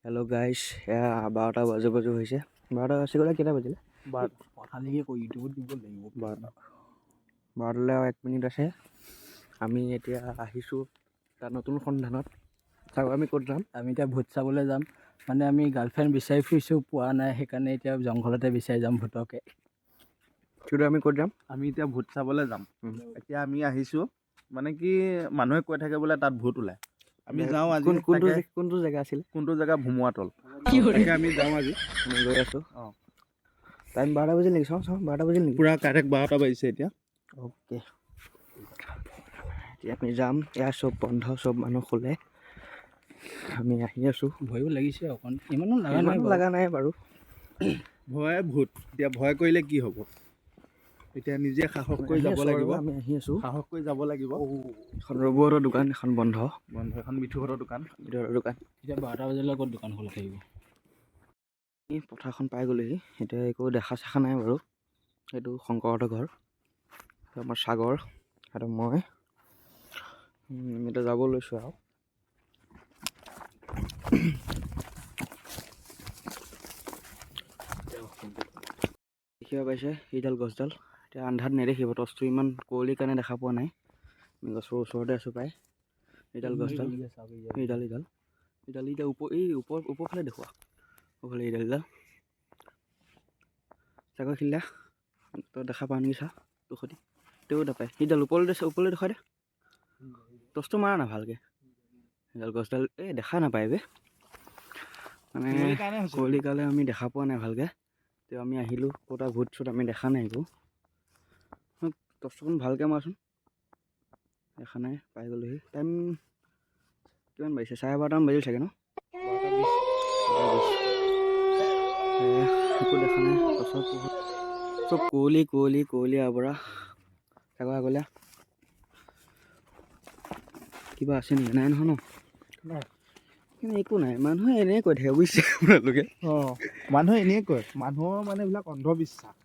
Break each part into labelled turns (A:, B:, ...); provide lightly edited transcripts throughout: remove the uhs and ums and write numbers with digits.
A: hello guys এয়া 12টা বাজে হৈছে 12টা বাজে গ'লে কেইটা বাজিলে
B: কথালিকে কৈ ইউটিউবত দিব লাগিব
A: 12লে 1 মিনিট আছে আমি এতিয়া আহিছোঁ তাৰ নতুন সন্ধানত চাও আমি ক'ত যাম
B: আমি এতিয়া ভূত চাবলৈ যাম মানে আমি গাৰ্লফ্ৰেণ্ড বিচাৰি ফুৰিছোঁ পোৱা নাই সেইকাৰণে এতিয়া জংঘলতে বিচাৰি যাম ভূতকে
A: কিন্তু আমি ক'ত যাম
C: আমি এতিয়া ভূত চাবলৈ যাম এতিয়া আমি আহিছোঁ মানে কি মানুহে কৈ থাকে বোলে তাত ভূত ওলায় আমি যাওঁ আজি
A: কোনটো জেগা আছিল
C: কোনটো জেগা ভুমুৱাতল তাকে আমি যাওঁ আজি
A: আমি গৈ আছোঁ টাইম 12টা বাজিল নেকি চাওঁ 12টা বাজিল নেকি
C: পূৰা কাৰেক্ট 12টা বাজিছে এতিয়া
A: ওকে এতিয়া আমি যাম এয়া চব বন্ধ চব মানুহ শুলে আমি আহি আছোঁ
B: ভয়ো লাগিছে অকণ ইমানো
A: লগা নাই বাৰু
C: ভয় ভূত এতিয়া ভয় কৰিলে কি হ'ব এতিয়া নিজে সাহস কৰি যাব লাগিব
A: আমি আহি আছোঁ
C: সাহস কৰি যাব লাগিব
A: এখন ৰবৰৰ দোকান এখন বন্ধ
C: এখন মিঠুহঁতৰ দোকান
A: এতিয়া
B: 12টা বজালৈ ক'ত দোকান খোলা থাকিব
A: পথাৰখন পাই গ'লেহি এতিয়া একো দেখা চেখা নাই বাৰু সেইটো শংকৰহঁতৰ ঘৰ আমাৰ সাগৰ আৰু মই এতিয়া যাব লৈছোঁ আৰু দেখিব পাইছে এইডাল গছডাল এতিয়া আন্ধাৰত নেদেখিব টৰ্চটো ইমান কুঁৱলীৰ কাৰণে দেখা পোৱা নাই আমি গছৰ ওচৰতে আছোঁ পাই এইডাল গছডাল এইডাল এতিয়া ওপৰফালে দেখুওৱা ওপৰফালে এইডাল চাগৰ খিলা তই দেখা পাওঁ নেকি চা তোৰ সৈতে তেও নাপায় সেইডাল ওপৰলৈ দেখুৱাই দে টৰ্চটো মাৰা না ভালকৈ সেইডাল গছডাল দেখা নাপায় বে মানে কুঁৱলীৰ কাৰণে আমি দেখা পোৱা নাই ভালকৈ তেও আমি আহিলোঁ ক'ত ভূত চুত আমি দেখা নাই একো টৰ্চটোখন ভালকৈ মাৰচোন দেখা নাই পাই গ'লোহি টাইম কিমান বাজিছে 12:30মান বাজিল চাগে ন একো দেখা নাই গছৰ পোহৰ চব কুঁৱলী আবৰা চাগৰ আগলৈ কিবা আছে নেকি নাই নহয় ন একো নাই মানুহে এনেই কৈ থাকে বুজিছে আপোনালোকে
C: মানুহে এনেই কয় মানুহৰ মানে এইবিলাক অন্ধবিশ্বাস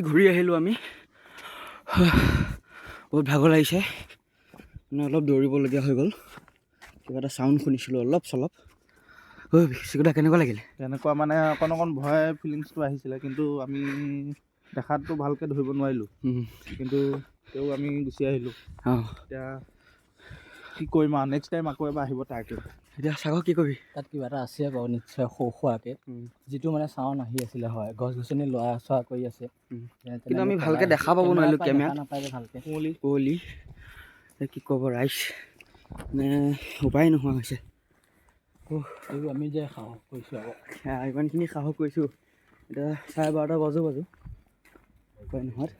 A: ঘূৰি আহিলোঁ আমি বহুত ভাগৰ লাগিছে মানে অলপ দৌৰিবলগীয়া হৈ গ'ল কিবা এটা চাউণ্ড শুনিছিলোঁ অলপ চলপ চিকুটা কেনেকুৱা লাগিলে
C: তেনেকুৱা মানে অকণ ভয় ফিলিংছটো আহিছিলে কিন্তু আমি দেখাতটো ভালকৈ ধৰিব নোৱাৰিলোঁ কিন্তু তেও আমি গুচি আহিলোঁ এতিয়া কি কৰিম আৰু নেক্সট টাইম আকৌ এবাৰ আহিব ট্ৰাই কৰিম
A: এতিয়া চাগৰ কি কৰিবি
B: তাত কিবা এটা আছে বাৰু নিশ্চয় খোৱাকৈ যিটো মানে চাউণ্ড আহি আছিলে হয় গছ গছনি লৰা চোৱা কৰি আছে
A: কিন্তু আমি ভালকৈ দেখা পাব নোৱাৰিলোঁ কেমেৰাত
B: নাপায় ভালকৈ
A: কুঁৱলী কি ক'ব ৰাইজ মানে উপায় নোহোৱা হৈছে
B: আমি যে সাহস কৰিছোঁ আকৌ
A: ইমানখিনি সাহস কৰিছোঁ এতিয়া 12:30 বাজো উপায় নোহোৱাত